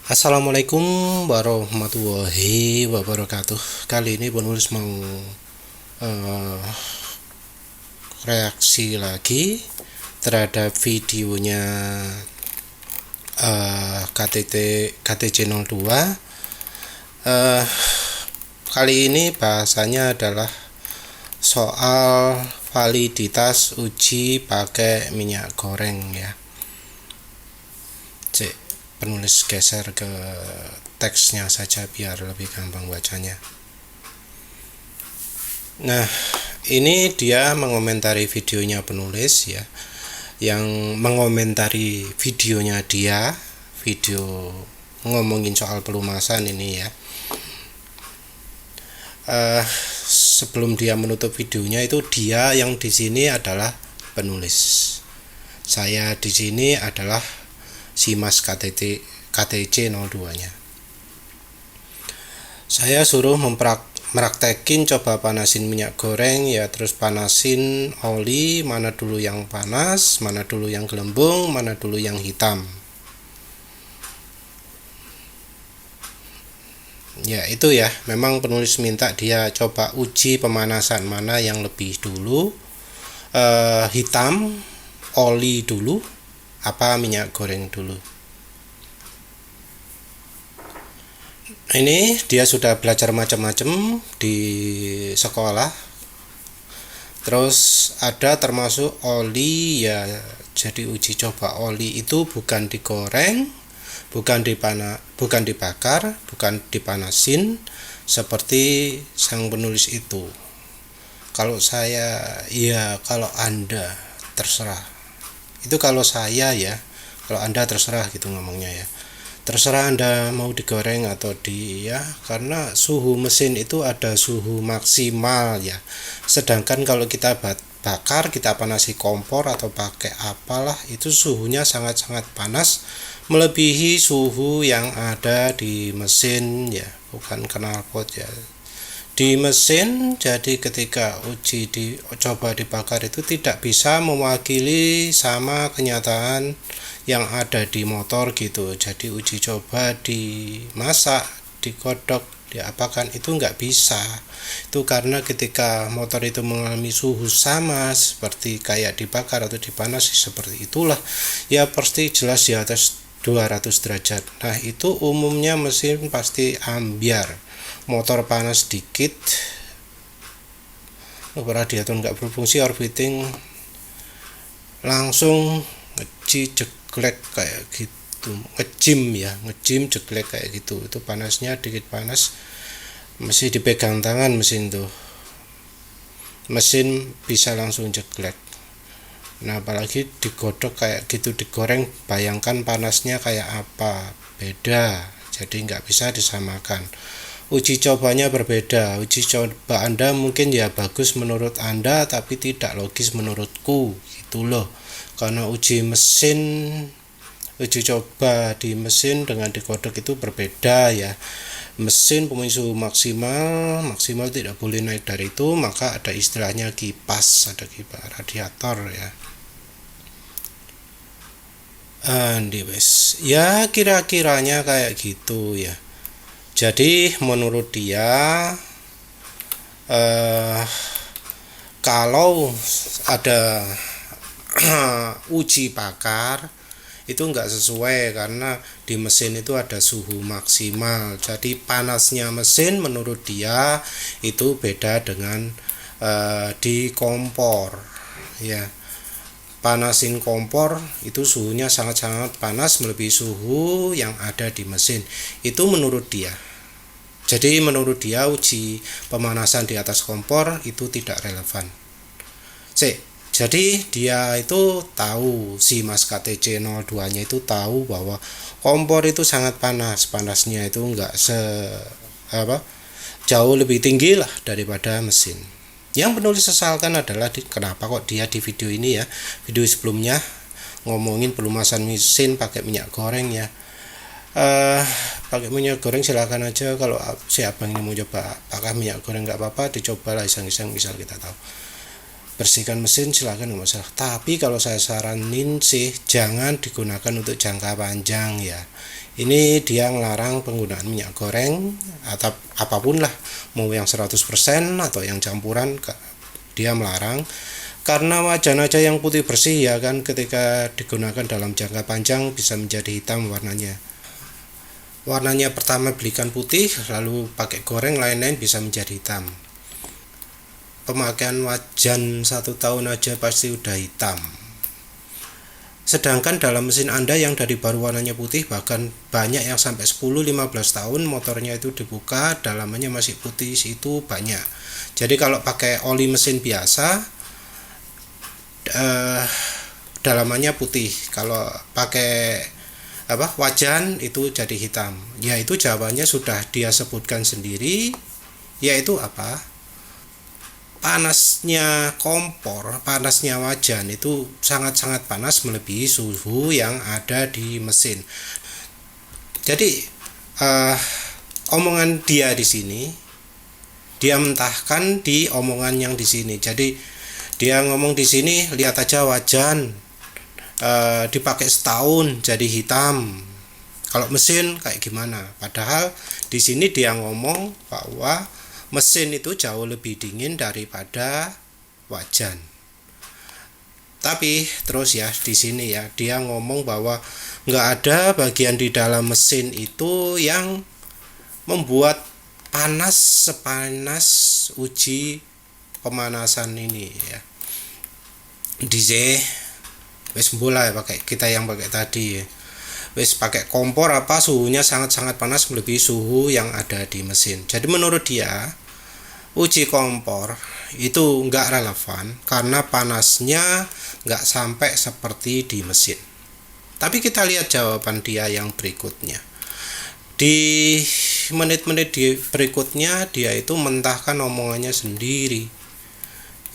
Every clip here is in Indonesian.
Assalamualaikum warahmatullahi wabarakatuh. Kali ini penulis mau eh, reaksi lagi terhadap videonya KTC02. Kali ini bahasanya adalah soal validitas uji pakai minyak goreng ya. Penulis geser ke teksnya saja biar lebih gampang bacanya. Nah, ini dia mengomentari videonya penulis ya, yang mengomentari videonya dia, video ngomongin soal pelumasan ini ya. Sebelum dia menutup videonya itu dia yang di sini adalah penulis. Saya di sini adalah si Mas KTC02-nya. Saya suruh meraktekin, coba panasin minyak goreng ya, terus panasin oli, mana dulu yang panas, mana dulu yang gelembung, mana dulu yang hitam. Ya itu ya, memang penulis minta dia coba uji pemanasan mana yang lebih dulu, hitam, oli dulu, apa minyak goreng dulu. Ini dia sudah belajar macam-macam di sekolah. Terus ada termasuk oli ya, jadi uji coba oli itu bukan digoreng, bukan dibakar, bukan dipanasin seperti sang penulis itu. Kalau saya ya, kalau Anda terserah. Itu kalau saya ya, kalau Anda terserah gitu ngomongnya ya, terserah Anda mau digoreng atau karena suhu mesin itu ada suhu maksimal ya, sedangkan kalau kita bakar, kita panasi kompor atau pakai apalah, itu suhunya sangat-sangat panas, melebihi suhu yang ada di mesin ya, bukan knalpot ya, di mesin. Jadi ketika uji coba dibakar itu tidak bisa mewakili sama kenyataan yang ada di motor gitu. Jadi uji coba dimasak, digodok, diapakan itu nggak bisa. Itu karena ketika motor itu mengalami suhu sama seperti kayak dibakar atau dipanasi seperti itulah ya, pasti jelas di atas 200 derajat. Nah itu umumnya mesin pasti ambyar. Motor panas dikit, radiator nggak berfungsi, orbiting langsung jeglek kayak gitu, ngejim jeglek kayak gitu. Itu panasnya dikit, panas mesti dipegang tangan mesin tuh, mesin bisa langsung jeglek. Nah apalagi digodok kayak gitu, digoreng, bayangkan panasnya kayak apa, beda. Jadi nggak bisa disamakan. Uji cobanya berbeda. Uji coba Anda mungkin ya bagus menurut Anda, tapi tidak logis menurutku gitu loh. Karena uji coba di mesin dengan digodok itu berbeda ya. Mesin punya suhu maksimal tidak boleh naik dari itu, maka ada istilahnya kipas, ada kipas radiator ya. Ya kira-kiranya kayak gitu ya. Jadi menurut dia kalau ada uji bakar itu enggak sesuai, karena di mesin itu ada suhu maksimal. Jadi panasnya mesin menurut dia itu beda dengan di kompor ya. Panasin kompor itu suhunya sangat-sangat panas, melebihi suhu yang ada di mesin. Itu menurut dia. Jadi menurut dia uji pemanasan di atas kompor itu tidak relevan. Jadi dia itu tahu, si Mas KTC02-nya itu tahu bahwa kompor itu sangat panas. Panasnya itu enggak jauh lebih tinggi lah daripada mesin. Yang penulis sesalkan adalah kenapa kok dia di video ini ya, video sebelumnya ngomongin pelumasan mesin pakai minyak goreng ya. Pakai minyak goreng silakan aja, kalau si abang ini mau coba pakai minyak goreng nggak apa-apa, dicobalah iseng-iseng misal kita tahu. bersihkan mesin silakan, nggak masalah. Tapi kalau saya saranin sih jangan digunakan untuk jangka panjang ya. Ini dia ngelarang penggunaan minyak goreng atau apapun lah, mau yang 100% atau yang campuran, dia melarang. Karena wajan aja yang putih bersih ya kan, ketika digunakan dalam jangka panjang bisa menjadi hitam warnanya. Warnanya pertama belikan putih, lalu pakai goreng lain-lain bisa menjadi hitam. Pemakaian wajan 1 tahun aja pasti udah hitam. Sedangkan dalam mesin Anda yang dari baru warnanya putih, bahkan banyak yang sampai 10-15 tahun motornya itu dibuka dalamannya masih putih, itu banyak. Jadi kalau pakai oli mesin biasa dalamannya putih, kalau pakai wajan itu jadi hitam. Ya itu jawabannya sudah dia sebutkan sendiri, yaitu panasnya kompor, panasnya wajan itu sangat-sangat panas melebihi suhu yang ada di mesin. Jadi omongan dia di sini, dia mentahkan di omongan yang di sini. Jadi dia ngomong di sini, lihat aja wajan dipakai setahun jadi hitam. Kalau mesin kayak gimana? Padahal di sini dia ngomong bahwa mesin itu jauh lebih dingin daripada wajan. Tapi terus ya di sini ya dia ngomong bahwa nggak ada bagian di dalam mesin itu yang membuat panas sepanas uji pemanasan ini ya. DC wis bola ya pakai kita yang pakai tadi ya. Wis pakai kompor suhunya sangat-sangat panas melebihi suhu yang ada di mesin. Jadi menurut dia uji kompor itu nggak relevan karena panasnya nggak sampai seperti di mesin. Tapi kita lihat jawaban dia yang berikutnya. Di menit-menit berikutnya dia itu mentahkan omongannya sendiri.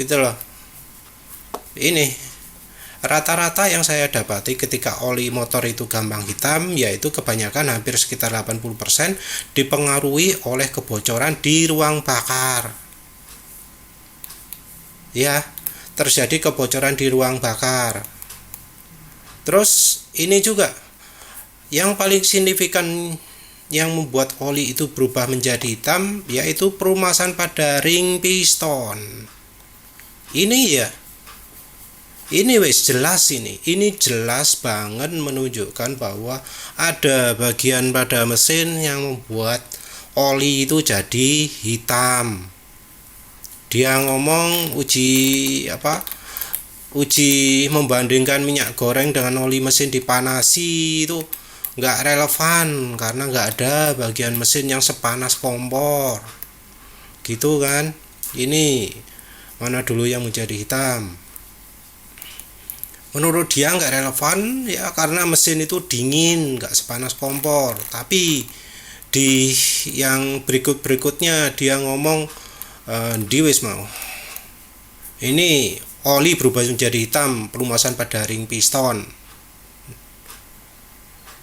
Gitu loh. Ini rata-rata yang saya dapati ketika oli motor itu gampang hitam, yaitu kebanyakan hampir sekitar 80% dipengaruhi oleh kebocoran di ruang bakar. Ya, terjadi kebocoran di ruang bakar. Terus ini juga yang paling signifikan yang membuat oli itu berubah menjadi hitam, yaitu perumasan pada ring piston. Ini wes jelas ini jelas banget menunjukkan bahwa ada bagian pada mesin yang membuat oli itu jadi hitam. Dia ngomong uji membandingkan minyak goreng dengan oli mesin dipanasi itu nggak relevan karena nggak ada bagian mesin yang sepanas kompor. Gitu kan? Ini mana dulu yang menjadi hitam? Menurut dia nggak relevan ya karena mesin itu dingin, nggak sepanas kompor. Tapi di yang berikutnya dia ngomong ini oli berubah menjadi hitam pelumasan pada ring piston.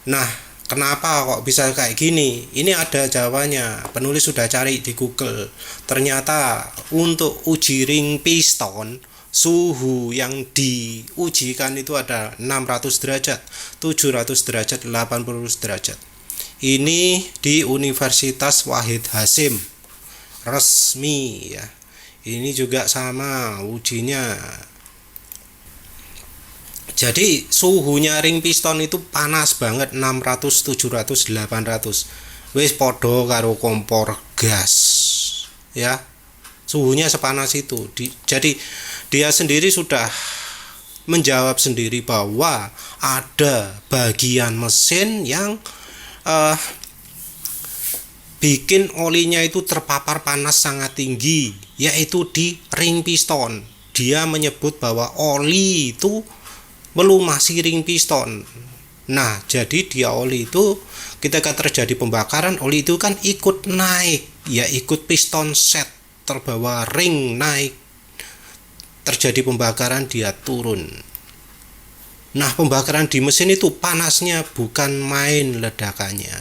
Nah, kenapa kok bisa kayak gini? Ini ada jawabannya. Penulis sudah cari di Google. Ternyata untuk uji ring piston, suhu yang diujikan itu ada 600 derajat, 700 derajat, 80 derajat. Ini di Universitas Wahid Hasyim. Resmi ya. Ini juga sama ujinya. Jadi suhunya ring piston itu panas banget, 600, 700, 800. Wis podo karo kompor gas. Ya. Suhunya sepanas itu. Jadi dia sendiri sudah menjawab sendiri bahwa ada bagian mesin yang bikin olinya itu terpapar panas sangat tinggi, yaitu di ring piston. Dia menyebut bahwa oli itu melumasi ring piston. Nah, jadi dia oli itu ketika terjadi pembakaran, oli itu kan ikut naik, ya ikut piston set, terbawa ring naik. Terjadi pembakaran, dia turun. Nah, pembakaran di mesin itu panasnya bukan main ledakannya.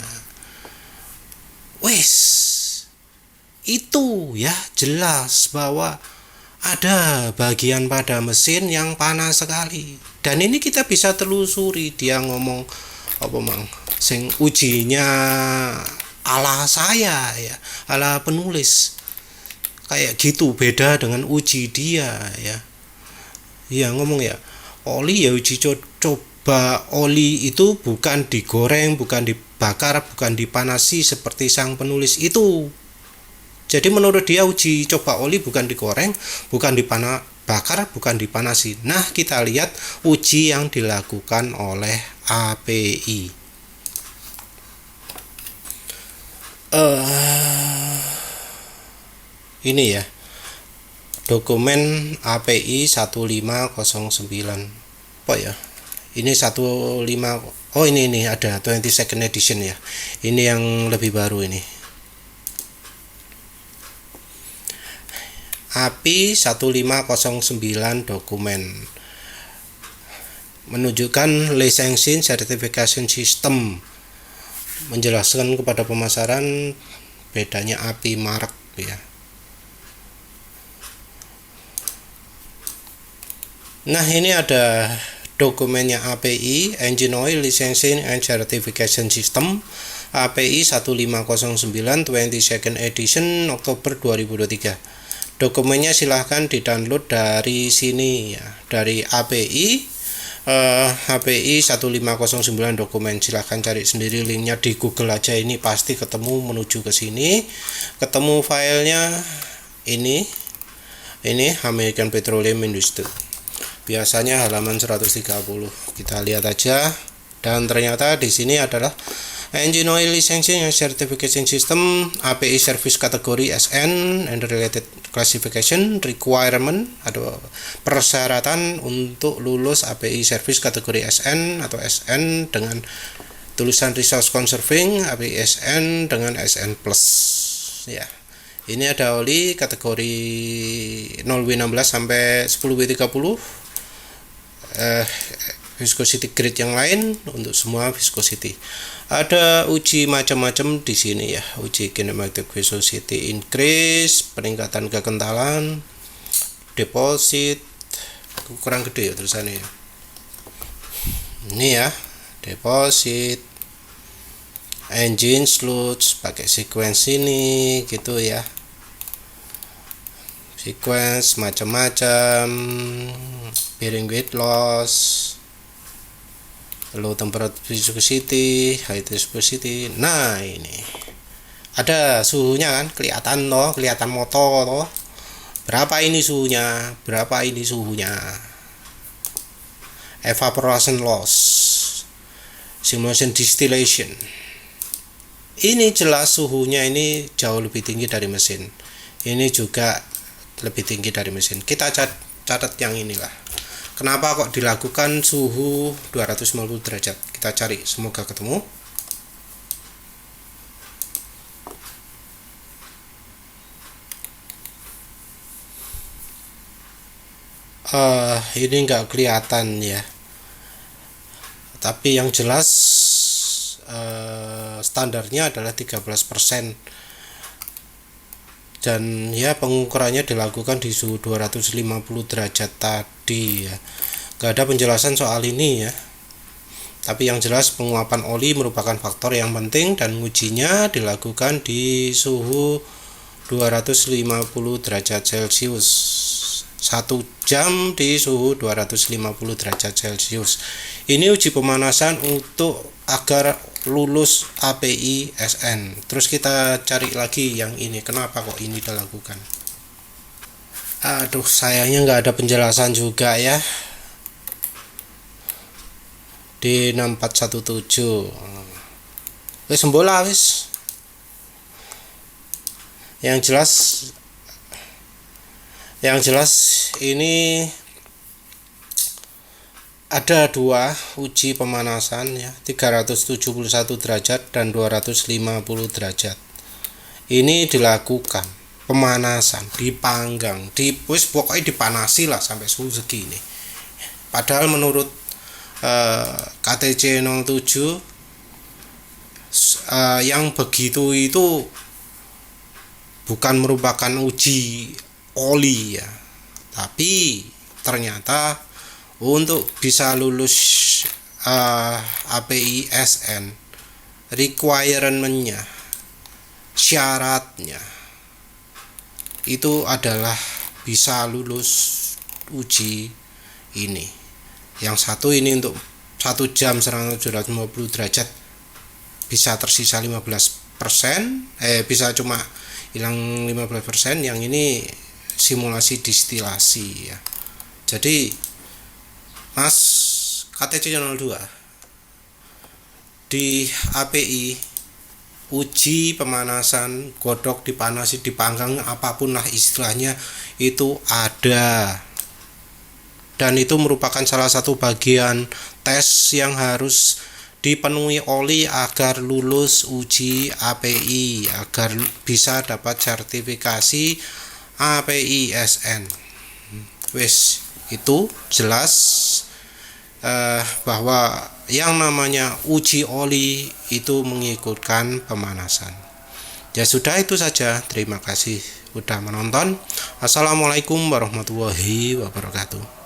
Wes, itu ya jelas bahwa ada bagian pada mesin yang panas sekali. Dan ini kita bisa telusuri, dia ngomong apa mang sing ujinya ala saya ya, ala penulis kayak gitu, beda dengan uji dia ya. Ya ngomong ya, oli ya uji coba oli itu bukan digoreng, bukan dibakar, bukan dipanasi seperti sang penulis itu. Jadi menurut dia uji coba oli bukan digoreng, bukan dibakar, bukan dipanasi. Nah, kita lihat uji yang dilakukan oleh API. Ini ya, dokumen API 1509. Apa ya? Ini 15. Oh, ini ada 22nd edition ya. Ini yang lebih baru ini. API 1509 dokumen menunjukkan licensing certification system, menjelaskan kepada pemasaran bedanya API mark ya. Nah, ini ada dokumennya API Engine Oil Licensing and Certification System API 1509 22nd edition Oktober 2023. Dokumennya silahkan di-download dari sini ya, dari API 1509 dokumen. Silahkan cari sendiri linknya di Google aja, ini pasti ketemu, menuju ke sini ketemu filenya. Ini American Petroleum Industry, biasanya halaman 130. Kita lihat aja, dan ternyata di sini adalah Engine Oil Licensing and Certification System API Service kategori SN and Related Classification Requirement, atau persyaratan untuk lulus API Service kategori SN atau SN dengan tulisan Resource Conserving, API SN dengan SN Plus ya. Ini ada oli kategori 0W16 sampai 10W30, viscosity grade yang lain untuk semua viscosity. Ada uji macam-macam di sini ya, uji kinematic viscosity increase, peningkatan kekentalan, deposit, kurang gede ya tulisannya ya. Ini ya, deposit, engine sludge, pakai sequence ini gitu ya. Sequence macam-macam, bearing weight loss, low temperature viscosity, high viscosity. Nah, ini ada suhunya kan, kelihatan toh, kelihatan motor toh. Berapa ini suhunya? Berapa ini suhunya? Evaporation loss, simulation distillation. Ini jelas suhunya ini jauh lebih tinggi dari mesin. Ini juga lebih tinggi dari mesin. Kita catat yang inilah. Kenapa kok dilakukan suhu 250 derajat? Kita cari, semoga ketemu. Ini nggak kelihatan ya. Tapi yang jelas standarnya adalah 13%. Dan ya pengukurannya dilakukan di suhu 250 derajat tadi ya. Gak ada penjelasan soal ini ya. Tapi yang jelas penguapan oli merupakan faktor yang penting, dan ujinya dilakukan di suhu 250 derajat Celcius. 1 jam di suhu 250 derajat Celcius. Ini uji pemanasan untuk agar lulus API SN. Terus kita cari lagi yang ini, kenapa kok ini dilakukan. Aduh, sayangnya nggak ada penjelasan juga ya di 6417. Wis sembola wis. Yang jelas ini ada dua uji pemanasan ya, 371 derajat dan 250 derajat. Ini dilakukan pemanasan, dipanggang, pokoknya dipanasi lah sampai suhu segini. Padahal menurut KTC 07 yang begitu itu bukan merupakan uji oli ya, Tapi ternyata untuk bisa lulus API SN, requirement-nya, syaratnya itu adalah bisa lulus uji ini. Yang satu ini untuk 1 jam 750 derajat bisa tersisa 15%, bisa cuma hilang 15%. Yang ini simulasi distilasi ya. Jadi Mas KTC 02 di API uji pemanasan, godok, dipanasi, dipanggang, apapun lah istilahnya itu ada, dan itu merupakan salah satu bagian tes yang harus dipenuhi Oli agar lulus uji API, agar bisa dapat sertifikasi API SN. Wes, itu jelas bahwa yang namanya uji oli itu mengikutkan pemanasan. Ya sudah, itu saja. Terima kasih sudah menonton. Assalamualaikum warahmatullahi wabarakatuh.